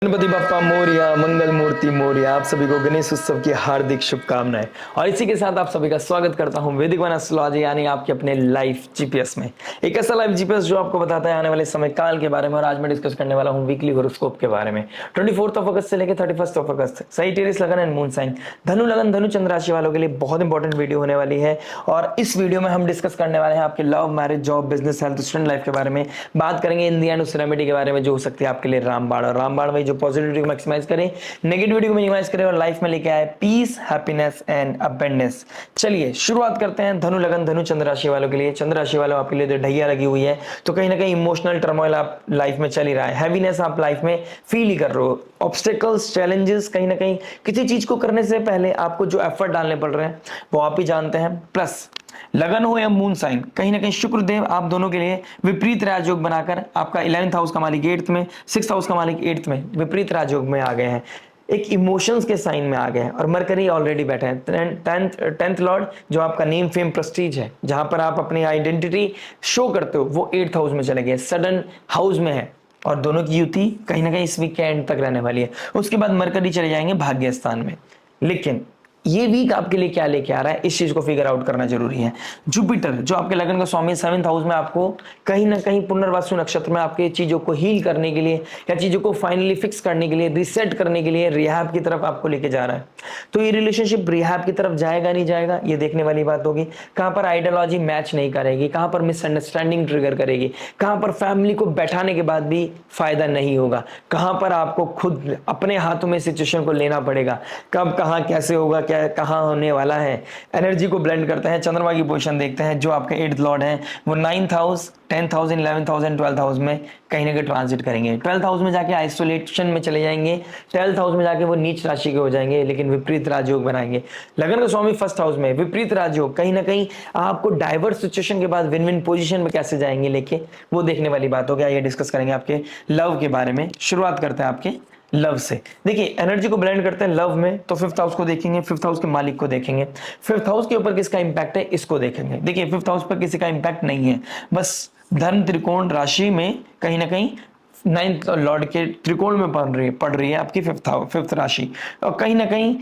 गणपति बप्पा मोरिया, मंगल मूर्ति मोरिया। आप सभी को गणेश उत्सव की हार्दिक शुभकामनाएं। और इसी के साथ आप सभी का स्वागत करता हूं वैदिक वन एस्ट्रोलॉजी यानी आपके अपने लाइफ जीपीएस में। एक ऐसा लाइफ जीपीएस जो आपको बताता है आने वाले समय काल के बारे में। और आज मैं डिस्कस करने वाला हूं वीकली होरोस्कोप के बारे में। 24 अगस्त से लेकर 31 अगस्त सजिटेरियस लगन एंड मून साइन धनु लगन धनु चंद्र राशि वालों के लिए बहुत इंपॉर्टेंट वीडियो होने वाली है। और इस वीडियो में हम डिस्कस करने वाले हैं आपके love, marriage, job, business, health, student life के बारे में। बात करेंगे इन दी एंड उस रेमेडी के बारे में जो हो सकती है आपके लिए रामबाण। और रामबाण में जो पॉजिटिविटी को मैक्सिमाइज करे, नेगेटिविटी को मिनिमाइज करे और लाइफ में लेके आए पीस, हैप्पीनेस एंड अबेंडेंस। चलिए शुरुआत करते हैं धनु लगन धनु चंद्र राशि वालों के लिए। चंद्र राशि वालों आपके लिए ढैया लगी हुई है, तो कहीं ना कहीं इमोशनल टर्मोइल आप लाइफ में चल ही रहा है। हैवीनेस आप लाइफ में फील ही कर रहे हो। ऑब्स्टेकल्स, चैलेंजेस, कहीं ना कहीं किसी चीज को करने से पहले आपको जो एफर्ट डालने पड़ रहे हैं वो आप ही जानते हैं। प्लस लगन हो या मून साइन, कहीं ना कहीं शुक्रदेव आप दोनों के लिए विपरीत राजयोग बनाकर आपका 11th हाउस का मालिक 8th में, 6th हाउस का मालिक 8th में विपरीत राजयोग में आ गए हैं। एक इमोशंस के साइन में आ गए हैं। और मरकरी ऑलरेडी बैठे हैं। 10th लॉर्ड जो आपका नेम, फेम, प्रेस्टीज है, जहां पर आप अपनी आइडेंटिटी शो करते हो, वो 8th हाउस में चले गए, सडन हाउस में है। और दोनों की युति कहीं ना कहीं इस वीक के एंड तक रहने वाली है। उसके बाद मरकरी चले जाएंगे भाग्य स्थान में। लेकिन ये वीक आपके लिए क्या लेके आ रहा है, इस चीज को फिगर आउट करना जरूरी है। जुपिटर जो आपके लगन का स्वामी 7th हाउस में आपको कहीं ना कहीं पुनर्वसु नक्षत्र में आपके चीजों को हील करने के लिए या चीजों को फाइनली फिक्स करने के लिए, रिसेट करने के लिए रिहैब की तरफ आपको लेके जा रहा है। तो ये रिलेशनशिप रिहैब की तरफ जाएगा नहीं जाएगा, ये देखने वाली बात होगी। कहां पर आइडियोलॉजी मैच नहीं करेगी, कहां पर मिसअंडरस्टैंडिंग ट्रिगर करेगी, कहां पर फैमिली को बैठाने के बाद भी फायदा नहीं होगा, कहां पर आपको खुद अपने हाथों में सिचुएशन को लेना पड़ेगा, कब कहां कैसे होगा, कहां होने वाला है। एनर्जी को ब्लेंड करते हैं। चंद्रमा की पोजीशन देखते हैं जो आपके 8th लॉर्ड है, वो 9th house, 10th house, 11th house and 12th house में कहीं ना कहीं ट्रांजिट करेंगे। 12th हाउस में जाके आइसोलेशन में चले जाएंगे। 12th हाउस में जाके वो नीच राशि के हो जाएंगे, लेकिन विपरीत राजयोग बनाएंगे। लगन का स्वामी 1st हाउस में विपरीत राजयोग, कहीं ना कहीं आपको डाइवर्स सिचुएशन के बाद विन विन पोजीशन में कैसे जाएंगे लेके, वो देखने वाली बात होगी। आइए डिस्कस करेंगे आपके लव के बारे में। शुरुआत करते हैं आपके लव से। देखिए एनर्जी को ब्लेंड करते हैं लव में, तो 5th हाउस को देखेंगे, 5th हाउस के मालिक को देखेंगे। 5th हाउस के ऊपर किसका इंपैक्ट है इसको देखेंगे। देखिए 5th हाउस पर किसी का इंपैक्ट नहीं है, बस धर्म त्रिकोण राशि में कहीं ना कहीं 9th लॉर्ड के त्रिकोण में पड़ रही है आपकी 5th राशि। और कहीं ना कहीं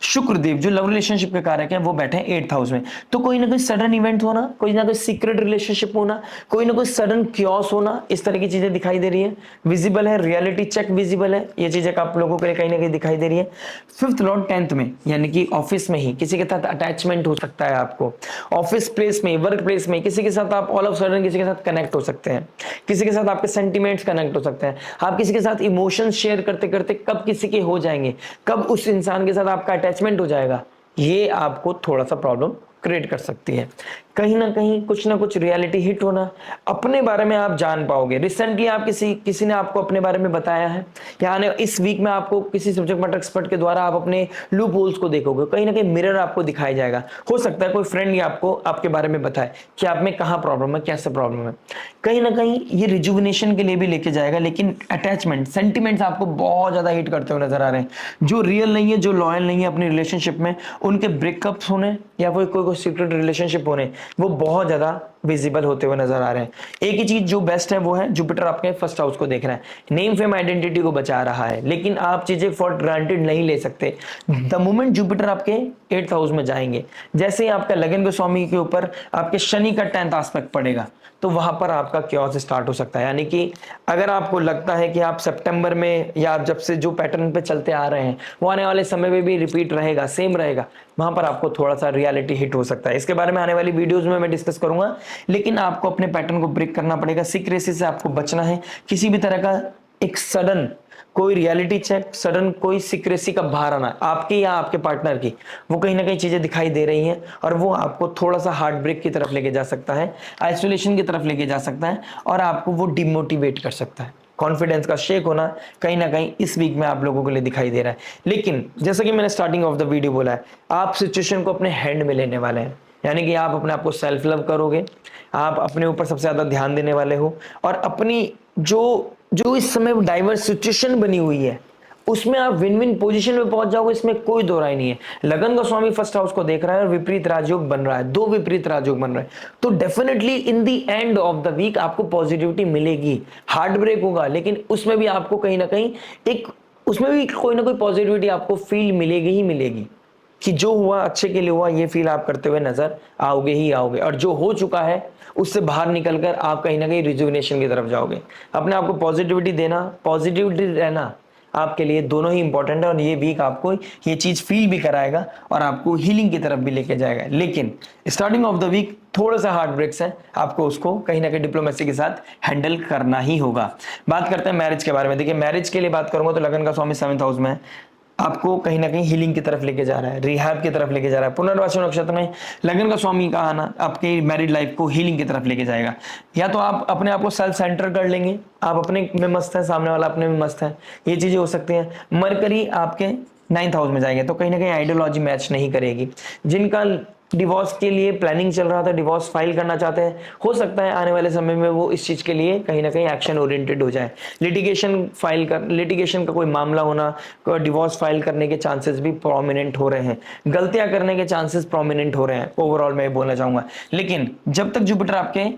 शुक्रदेव जो लव रिलेशनशिप के कारक है वो बैठे हैं 8th हाउस में। तो कोई ना कोई सडन इवेंट होना, कोई ना कोई सीक्रेट रिलेशनशिप होना, कोई ना कोई सडन क्योस होना, इस तरह की चीजें दिखाई दे रही है। विजिबल है, रियलिटी चेक विजिबल है, ये चीजें आप लोगों के लिए कहीं ना कहीं दिखाई दे रही है। 5th लॉर्ड 10th में, यानी कि ऑफिस में ही किसी के साथ अटैचमेंट हो सकता है आपको। ऑफिस प्लेस में, वर्क प्लेस में किसी के साथ आप ऑल ऑफ सडन किसी के साथ कनेक्ट हो सकते हैं। किसी के साथ आपके सेंटिमेंट्स कनेक्ट हो सकते हैं। आप किसी के साथ इमोशंस शेयर करते करते कब किसी के हो जाएंगे, कब उस इंसान के साथ आपका अटैचमेंट हो जाएगा, ये आपको थोड़ा सा प्रॉब्लम क्रिएट कर सकती है। कहीं ना कहीं कुछ ना कुछ रियलिटी हिट होना, अपने बारे में आप जान पाओगे। रिसेंटली आप किसी ने आपको अपने बारे में बताया है, यानी इस वीक में आपको किसी सब्जेक्ट मैटर एक्सपर्ट के द्वारा आप अपने लूप होल्स को देखोगे। कहीं ना कहीं मिरर आपको दिखाया जाएगा। हो सकता है कोई फ्रेंड ही आपको आपके बारे में बताए कि आप में कहाँ प्रॉब्लम है, कैसे प्रॉब्लम है। कहीं ना कहीं ये रिजुविनेशन के लिए भी लेके जाएगा, लेकिन अटैचमेंट, सेंटिमेंट्स आपको बहुत ज्यादा हिट करते हुए नजर आ रहे हैं। जो रियल नहीं है, जो लॉयल नहीं है अपनी रिलेशनशिप में, उनके ब्रेकअप्स होने या कोई सीक्रेट रिलेशनशिप होने, वो बहुत ज्यादा विजिबल होते हुए नजर आ रहे हैं। एक ही चीज जो बेस्ट है वो है जुपिटर आपके 1st हाउस को देख रहा है, नेम फेम आइडेंटिटी को बचा रहा है। लेकिन आप चीजें फॉर ग्रांटेड नहीं ले सकते। द मोमेंट जुपिटर आपके 8th हाउस में जाएंगे, जैसे ही आपका लगन के स्वामी के ऊपर आपके शनि का 10th एस्पेक्ट पड़ेगा, तो वहां पर आपका क्योस स्टार्ट हो सकता है। यानी कि अगर आपको लगता है कि आप सितंबर में या आप जब से जो पैटर्न पे चलते आ रहे हैं वो आने वाले समय में भी रिपीट रहेगा, सेम रहेगा, वहां पर आपको थोड़ा सा रियलिटी हिट हो सकता है। इसके बारे में आने वाली वीडियोस में मैं डिस्कस करूंगा। लेकिन आपको अपने पैटर्न को ब्रेक करना पड़ेगा। सीक्रेसी से आपको बचना है। किसी भी तरह का एक सडन कोई रियलिटी चेक, सडन कोई सीक्रेसी का बाहर आना आपकी या आपके पार्टनर की, वो कहीं ना कहीं चीजें दिखाई दे रही हैं और वो आपको थोड़ा सा हार्ट ब्रेक की तरफ लेके जा सकता है, आइसोलेशन की तरफ लेके जा सकता है और आपको वो डिमोटिवेट कर सकता है। कॉन्फिडेंस का शेक होना कहीं ना कहीं इस वीक में आप लोगों के लिए दिखाई दे रहा है। लेकिन जैसा कि मैंने स्टार्टिंग ऑफ द वीडियो बोला है, आप सिचुएशन को अपने हैंड में लेने वाले हैं। यानी कि आप अपने आप को सेल्फ लव करोगे, आप अपने ऊपर सबसे ज्यादा ध्यान देने वाले हो और अपनी जो जो इस समय डाइवर्स सिचुएशन बनी हुई है उसमें आप विन विन पोजीशन में पहुंच जाओगे, इसमें कोई दो राय नहीं है। लगन का स्वामी फर्स्ट हाउस को देख रहा है और विपरीत राजयोग बन रहा है, दो विपरीत राजयोग बन रहे हैं, तो definitely in the end of the week आपको पॉजिटिविटी मिलेगी। हार्ट ब्रेक होगा लेकिन उसमें भी आपको कहीं ना कहीं एक, उसमें भी कोई ना कोई पॉजिटिविटी आपको फील मिलेगी ही मिलेगी कि जो हुआ अच्छे के लिए हुआ, ये फील आप करते हुए नजर आओगे ही आओगे। और जो हो चुका है उससे बाहर निकलकर आप कहीं ना कहीं रिजुविनेशन की तरफ जाओगे। अपने आप को पॉजिटिविटी देना, पॉजिटिविटी रहना आपके लिए दोनों ही इंपॉर्टेंट है, और ये वीक आपको ये चीज फील भी कराएगा और आपको हीलिंग की तरफ भी लेके जाएगा। लेकिन स्टार्टिंग ऑफ द वीक थोड़ा सा हार्ट ब्रेक्स है, आपको उसको कहीं ना कहीं डिप्लोमेसी के साथ हैंडल करना ही होगा। बात करते हैं मैरिज के बारे में। देखिए मैरिज के लिए बात करूंगा तो लगन का स्वामी 7th हाउस में है, आपको कहीं ना कहीं हीलिंग की तरफ लेके जा रहा है, रिहैब की तरफ लेके जा रहा है। पुनर्वासु नक्षत्र में लगन का स्वामी का आना आपकी मैरिड लाइफ को हीलिंग की तरफ लेके जाएगा। या तो आप अपने आप को सेल्फ सेंटर कर लेंगे, आप अपने में मस्त है, सामने वाला अपने में मस्त है, ये चीजें हो सकती हैं। मरकरी आपके 9th हाउस में जाएंगे तो कहीं ना कहीं आइडियोलॉजी मैच नहीं करेगी। जिनका डिवोर्स के लिए प्लानिंग चल रहा था, डिवोर्स फाइल करना चाहते हैं, हो सकता है आने वाले समय में वो इस चीज के लिए कहीं ना कहीं एक्शन ओरिएंटेड हो जाए। लिटिगेशन का कोई मामला होना, डिवोर्स फाइल करने के चांसेस भी प्रोमिनेंट हो रहे हैं, गलतियां करने के चांसेस प्रोमिनेंट हो रहे हैं, ओवरऑल मैं बोलना चाहूंगा। लेकिन जब तक जुपिटर आपके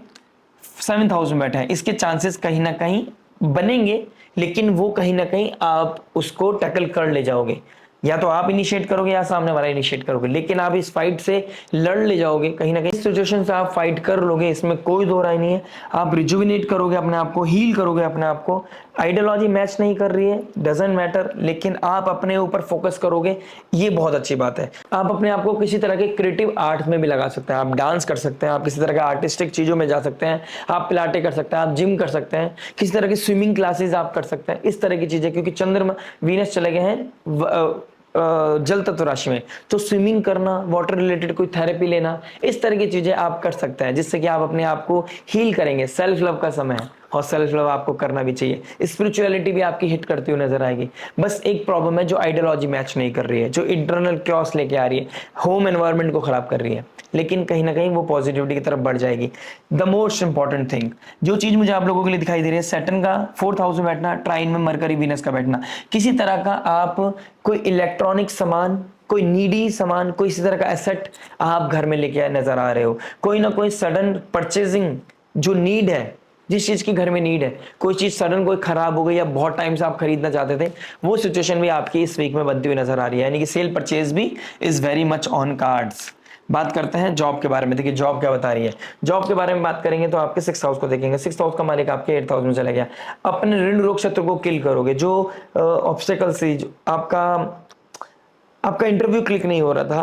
7th हाउस में बैठा है, इसके चांसेस कहीं ना कहीं बनेंगे, लेकिन वो कहीं ना कहीं आप उसको टैकल कर ले जाओगे। या तो आप इनिशिएट करोगे या सामने वाला इनिशिएट करोगे, लेकिन आप इस फाइट से लड़ ले जाओगे, कहीं ना कहीं सिचुएशन से आप फाइट कर लोगे, इसमें कोई दो राय नहीं है। आप रिजुविनेट करोगे अपने आप को, हील करोगे अपने आप को। आइडियोलॉजी मैच नहीं कर रही है, डजंट मैटर, लेकिन आप अपने ऊपर फोकस करोगे, ये बहुत अच्छी बात है। आप अपने आप को किसी तरह के क्रिएटिव आर्ट में भी लगा सकते हैं, आप डांस कर सकते हैं, आप किसी तरह के आर्टिस्टिक चीजों में जा सकते हैं, आप पिलाटे कर सकते हैं, आप जिम कर सकते हैं, किसी तरह की स्विमिंग क्लासेस आप कर सकते हैं, इस तरह की चीजें। क्योंकि चंद्रमा वीनस चले गए हैं जल तत्व राशि में, तो स्विमिंग करना, वाटर रिलेटेड कोई थेरेपी लेना, इस तरह की चीजें आप कर सकते हैं, जिससे कि आप अपने आप को हील करेंगे। सेल्फ लव का समय है और सेल्फ लव आपको करना भी चाहिए। स्पिरिचुअलिटी भी आपकी हिट करती हुई नजर आएगी। बस एक प्रॉब्लम है, जो आइडियोलॉजी मैच नहीं कर रही है, जो इंटरनल क्योस लेके आ रही है, होम एनवायरनमेंट को खराब कर रही है, लेकिन कहीं ना कहीं वो पॉजिटिविटी की तरफ बढ़ जाएगी। द मोस्ट इंपॉर्टेंट थिंग जो चीज मुझे आप लोगों के लिए दिखाई दे रही है, सैटर्न का 4th हाउस में बैठना, ट्राइन में मरकरी वीनस का बैठना, किसी तरह का आप कोई इलेक्ट्रॉनिक सामान, कोई नीडी सामान, कोई इसी तरह का एसेट आप घर में लेके नजर आ रहे हो। कोई ना कोई सडन परचेजिंग जो नीड है, जिस चीज की घर में नीड है, कोई चीज सडन कोई खराब हो गई या बहुत टाइम से आप खरीदना चाहते थे, वो सिचुएशन भी आपकी इस वीक में बनती हुई नजर आ रही है। यानी कि सेल परचेज भी is very much on cards. बात करते हैं जॉब के बारे में। देखिए जॉब क्या बता रही है। जॉब के बारे में बात करेंगे तो आपके 6th हाउस को देखेंगे। 6th हाउस का मालिक आपके 8th हाउस में चला गया। अपने ऋण रोग शत्रु को किल करोगे। जो ऑब्स्टेकल से आपका इंटरव्यू क्लिक नहीं हो रहा था,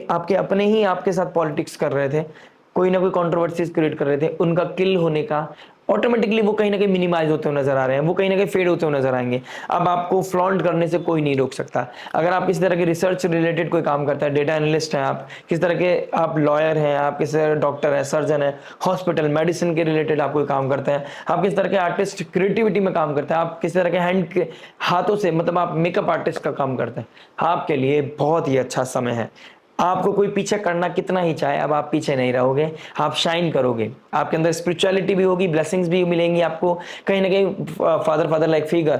आपके अपने ही आपके साथ पॉलिटिक्स कर रहे थे, कोई ना कोई कंट्रोवर्सीज क्रिएट कर रहे थे, उनका किल होने का ऑटोमेटिकली वो कहीं ना कहीं मिनिमाइज होते हुए नजर आ रहे हैं, वो कहीं ना कहीं फेड होते हुए नजर आएंगे। अब आपको फ्लॉन्ट करने से कोई नहीं रोक सकता। अगर आप किसी तरह के रिसर्च रिलेटेड कोई काम करता है, डेटा एनालिस्ट हैं आप, किस तरह के आप लॉयर हैं, आप किसी तरह डॉक्टर हैं, सर्जन है, हॉस्पिटल मेडिसिन के रिलेटेड आप कोई काम करते हैं, आप किस तरह के आर्टिस्ट क्रिएटिविटी में काम करते हैं, आप किस तरह के हैंड के हाथों से, मतलब आप मेकअप आर्टिस्ट का काम करते हैं, आपके लिए बहुत ही अच्छा समय है। आपको कोई पीछे करना कितना ही चाहे, अब आप पीछे नहीं रहोगे, आप शाइन करोगे। आपके अंदर स्पिरिचुअलिटी भी होगी, ब्लेसिंग्स भी मिलेंगी आपको। कहीं ना कहीं फादर लाइक फिगर,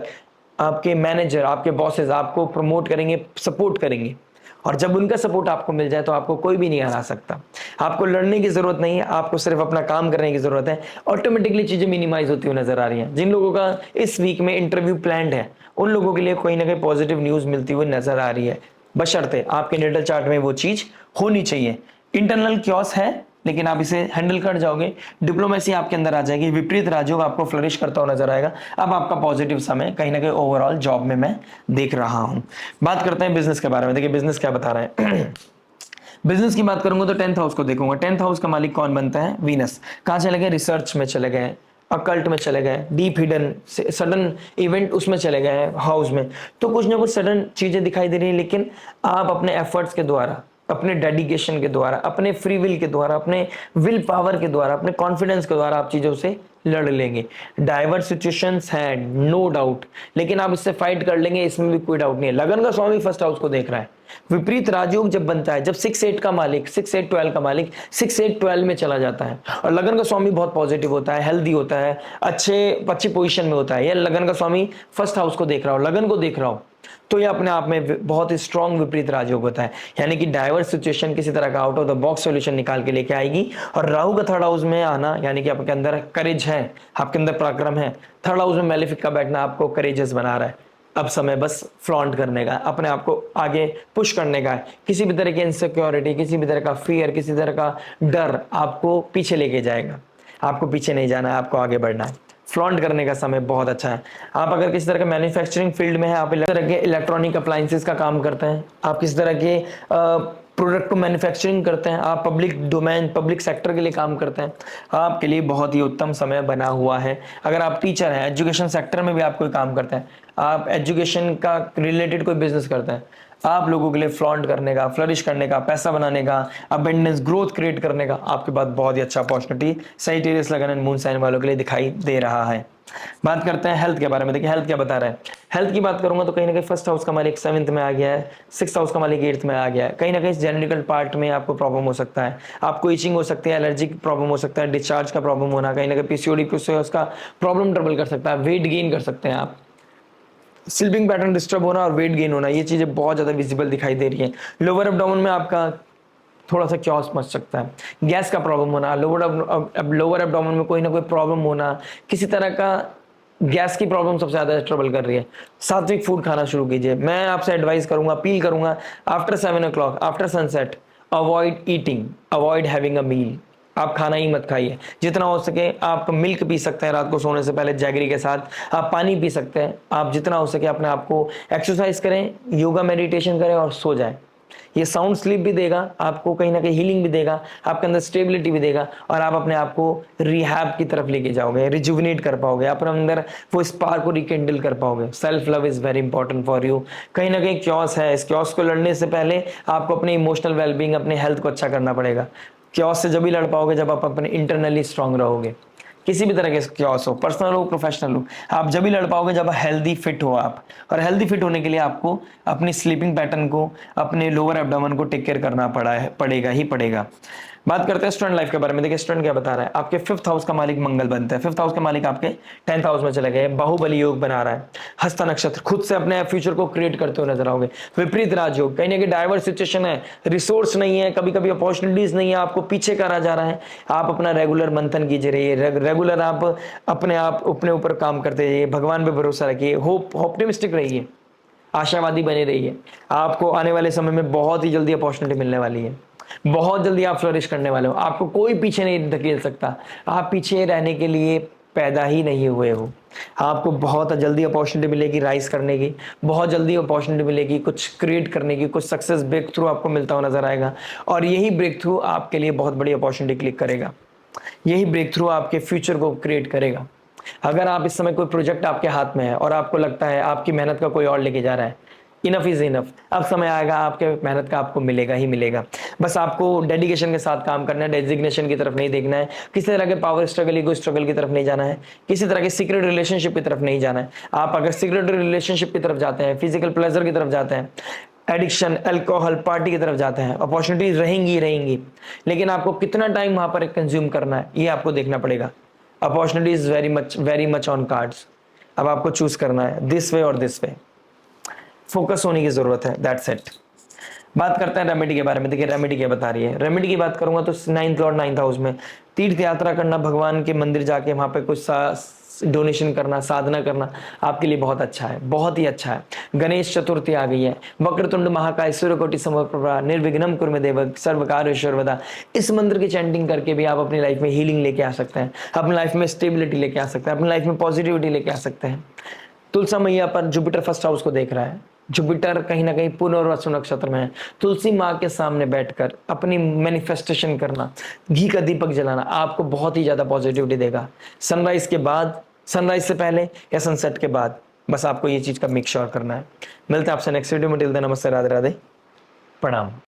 आपके मैनेजर, आपके बॉसेस आपको प्रमोट करेंगे, सपोर्ट करेंगे। और जब उनका सपोर्ट आपको मिल जाए तो आपको कोई भी नहीं हरा सकता। आपको लड़ने की जरूरत नहीं है, आपको सिर्फ अपना काम करने की जरूरत है। ऑटोमेटिकली चीजें मिनिमाइज होती हुई नजर आ रही हैं। जिन लोगों का इस वीक में इंटरव्यू प्लान्ड है, उन लोगों के लिए कहीं ना कहीं पॉजिटिव न्यूज मिलती हुई नजर आ रही है, बशर्ते आपके नेटल चार्ट में वो चीज होनी चाहिए। इंटरनल क्योस है, लेकिन आप इसे हैंडल कर जाओगे, डिप्लोमेसी आपके अंदर आ जाएगी, विपरीत राजयोग आपको फ्लरिश करता हुआ नजर आएगा। अब आपका पॉजिटिव समय कहीं ना कहीं ओवरऑल जॉब में मैं देख रहा हूं। बात करते हैं बिजनेस के बारे में। देखिए बिजनेस क्या बता रहे हैं। बिजनेस की बात करूंगा तो 10th हाउस को देखूंगा। 10th हाउस का मालिक कौन बनता है? वीनस। कहां चले गए? रिसर्च में चले गए, अकल्ट में चले गए, डीप हिडन सडन इवेंट उसमें चले गए हैं हाउस में। तो कुछ ना कुछ सडन चीजें दिखाई दे रही है, लेकिन आप अपने एफर्ट्स के द्वारा, अपने डेडिकेशन के द्वारा, अपने फ्री विल के द्वारा, अपने विल पावर के द्वारा, अपने कॉन्फिडेंस के द्वारा आप चीजों से लड़ लेंगे। डाइवर्स सिचुएशंस हैं, नो डाउट, लेकिन आप इससे फाइट कर लेंगे, इसमें भी कोई डाउट नहीं है। लगन का स्वामी फर्स्ट हाउस को देख रहा है। विपरीत राजयोग जब बनता है, जब 6-8 का मालिक 6-8-12 का मालिक 6-8-12 में चला जाता है, और लगन का स्वामी बहुत पॉजिटिव होता है, हेल्दी होता है, अच्छी पोजीशन में होता है, या लगन का स्वामी फर्स्ट हाउस को देख रहा हो, लगन को देख रहा हो, तो ये अपने आप में बहुत ही स्ट्रॉन्ग विपरीत राजयोग होता है, यानी कि डाइवर्स सिचुएशन किसी तरह का out of the box solution निकाल के लेके आएगी। और राहु का थर्ड हाउस में आना, यानी कि आपके अंदर करेज है, आपके अंदर पराक्रम है। थर्ड हाउस में मैलेफिक का बैठना आपको करेजियस बना रहा है। अब समय बस फ्लॉन्ट करने का, अपने आप को आगे पुश करने का है। किसी भी तरह की इनसिक्योरिटी, किसी भी तरह का फियर, किसी तरह का डर आपको पीछे लेके जाएगा। आपको पीछे नहीं जाना है, आपको आगे बढ़ना है। फ्लॉन्ट करने का समय बहुत अच्छा है। आप अगर किसी तरह के मैन्युफैक्चरिंग फील्ड में है, आप इस तरह के इलेक्ट्रॉनिक अप्लायंसेस का काम करते हैं, आप किसी तरह के प्रोडक्ट को मैन्युफैक्चरिंग करते हैं, आप पब्लिक डोमेन, पब्लिक सेक्टर के लिए काम करते हैं, आपके लिए बहुत ही उत्तम समय बना हुआ है। अगर आप टीचर हैं, एजुकेशन सेक्टर में भी आप कोई काम करते हैं, आप एजुकेशन का रिलेटेड कोई बिजनेस करते हैं, आप लोगों के लिए फ्लॉन्ट करने का, फ्लरिश करने का, पैसा बनाने का, अबेंडेंस, ग्रोथ क्रिएट करने का आपके पास बहुत ही अच्छा अपॉर्चुनिटी सजिटेरियस लगन एंड मून साइन वालों के लिए दिखाई दे रहा है। बात करते हैं हेल्थ के बारे में। देखिए हेल्थ क्या बता रहा है। हेल्थ की बात करूंगा तो कहीं ना कहीं फर्स्ट हाउस का मालिक 7th में आ गया है, 6th हाउस का मालिक 8th में आ गया है। कहीं ना कहीं जेनेटिकल पार्ट में आपको प्रॉब्लम हो सकता है, आपको इचिंग हो सकती है, एलर्जी की प्रॉब्लम हो सकता है, डिस्चार्ज का प्रॉब्लम होना, कहीं ना कहीं पीसीओडी पीसीओएस का प्रॉब्लम ट्रबल कर सकता है, वेट गेन कर सकते हैं आप, स्लीपिंग पैटर्न डिस्टर्ब होना और वेट गेन होना, ये चीजें बहुत ज्यादा विजिबल दिखाई दे रही हैं। लोअर एब्डोमेन में आपका थोड़ा सा क्योस मच सकता है, गैस का प्रॉब्लम होना, लोअर एब्डोमेन में कोई ना कोई प्रॉब्लम होना, किसी तरह का गैस की प्रॉब्लम सबसे ज्यादा ट्रबल कर रही है। सात्विक फूड खाना शुरू कीजिए। मैं आपसे एडवाइस करूंगा, अपील करूंगा, after 7 o'clock, after sunset, avoid eating, avoid having a meal. आप खाना ही मत खाइए। जितना हो सके आप मिल्क पी सकते हैं रात को सोने से पहले जैगरी के साथ, आप पानी पी सकते हैं। आप जितना हो सके अपने आप को एक्सरसाइज करें, योगा मेडिटेशन करें और सो जाएं। ये साउंड स्लीप भी देगा आपको, कहीं ना कहीं हीलिंग भी देगा, आपके अंदर स्टेबिलिटी भी देगा, और आप अपने आप को रिहैब की तरफ लेके जाओगे, रिजुविनेट कर पाओगे, अपने अंदर वो स्पार्क को रिकेंडल कर पाओगे। Self love is very important for you. कहीं ना कहीं क्योस है, इस क्योस को लड़ने से पहले आपको अपने इमोशनल वेलबींग, अपने हेल्थ को अच्छा करना पड़ेगा। क्योस से जब भी लड़ पाओगे जब आप अपने इंटरनली स्ट्रांग रहोगे। किसी भी तरह के क्योस हो, पर्सनल हो, प्रोफेशनल हो, आप जब भी लड़ पाओगे जब हेल्दी फिट हो आप। और हेल्दी फिट होने के लिए आपको अपनी स्लीपिंग पैटर्न को, अपने लोअर एब्डोमेन को टेक केयर करना पड़ेगा ही पड़ेगा। बात करते हैं स्टूडेंट लाइफ के बारे में। देखिए स्टूडेंट क्या बता रहा है, आपके 5th हाउस का मालिक मंगल बनता है। 5th हाउस का मालिक आपके 10th हाउस में चले गए, बाहुबली योग बना रहा है। हस्ता नक्षत्र, खुद से अपने फ्यूचर को क्रिएट करते हुए नजर आओगे। विपरीत राजयोग, कहीं ना कहीं डाइवर्स सिचुएशन है, रिसोर्स नहीं है, कभी कभी अपॉर्चुनिटीज नहीं है, आपको पीछे करा जा रहा है। आप अपना रेगुलर मंथन कीजिए रहिए, रेगुलर आप अपने ऊपर काम करते रहिए, भगवान पे भरोसा रखिए, ऑप्टिमिस्टिक रहिए, आशावादी बने रहिए। आपको आने वाले समय में बहुत ही जल्दी अपॉर्चुनिटी मिलने वाली है, बहुत जल्दी आप फ्लरिश करने वाले हो। आपको कोई पीछे नहीं धकेल सकता, आप पीछे रहने के लिए पैदा ही नहीं हुए हो। आपको बहुत जल्दी अपॉर्चुनिटी मिलेगी राइज करने की, बहुत जल्दी अपॉर्चुनिटी मिलेगी कुछ क्रिएट करने की, कुछ सक्सेस ब्रेक थ्रू आपको मिलता हुआ नजर आएगा। और यही ब्रेक थ्रू आपके लिए बहुत बड़ी अपॉर्चुनिटी क्लिक करेगा, यही ब्रेक थ्रू आपके फ्यूचर को क्रिएट करेगा। अगर आप इस समय कोई प्रोजेक्ट आपके हाथ में है और आपको लगता है आपकी मेहनत का कोई और लेके जा रहा है, इनफ इज इनफ। अब समय आएगा आपके मेहनत का आपको मिलेगा ही मिलेगा। बस आपको डेडिकेशन के साथ काम करना है, डेजिग्नेशन की तरफ नहीं देखना है, किसी तरह के पावर स्ट्रगल, ईगो स्ट्रगल की तरफ नहीं जाना है, किसी तरह के सीक्रेट रिलेशनशिप की तरफ नहीं जाना है। आप अगर सीक्रेट रिलेशनशिप की तरफ जाते हैं, फिजिकल प्लेजर की तरफ जाते हैं, एडिक्शन, अल्कोहल, पार्टी की तरफ जाते हैं, अपॉर्चुनिटीज रहेंगी रहेंगी, लेकिन आपको कितना टाइम वहां पर कंज्यूम करना है ये आपको देखना पड़ेगा। Opportunities very much on cards. अब आपको चूज करना है दिस वे और दिस वे, फोकस होने की जरूरत है, दैट्स इट। बात करते हैं रेमेडी के बारे में। देखिए रेमेडी क्या बता रही है। रेमेडी की बात करूंगा तो 9th लॉर्ड 9th हाउस में तीर्थ यात्रा करना, भगवान के मंदिर जाके वहां पे कुछ डोनेशन करना, साधना करना आपके लिए बहुत अच्छा है, बहुत ही अच्छा है। गणेश चतुर्थी आ गई है, वक्रतुंड महाकाय सूर्यकोटि समप्रभा निर्विघ्नं कुरु मे देव सर्वकार्येषु सर्वदा। इस मंत्र की चैंटिंग करके भी आप अपनी लाइफ में हीलिंग लेके आ सकते हैं, अपनी लाइफ में स्टेबिलिटी लेके आ सकते हैं, अपनी लाइफ में पॉजिटिविटी लेके आ सकते हैं। तुलसा मैया पर जुपिटर फर्स्ट हाउस को देख रहा है, जुपिटर कहीं ना कहीं पुनर्वसु नक्षत्र में है। तुलसी माँ के सामने बैठकर अपनी मैनिफेस्टेशन करना, घी का दीपक जलाना आपको बहुत ही ज्यादा पॉजिटिविटी देगा। सनराइज के बाद, सनराइज से पहले या सनसेट के बाद, बस आपको ये चीज का मेक श्योर करना है। मिलते हैं आपसे नेक्स्ट वीडियो में। टिल देन नमस्ते, राधे राधे, प्रणाम।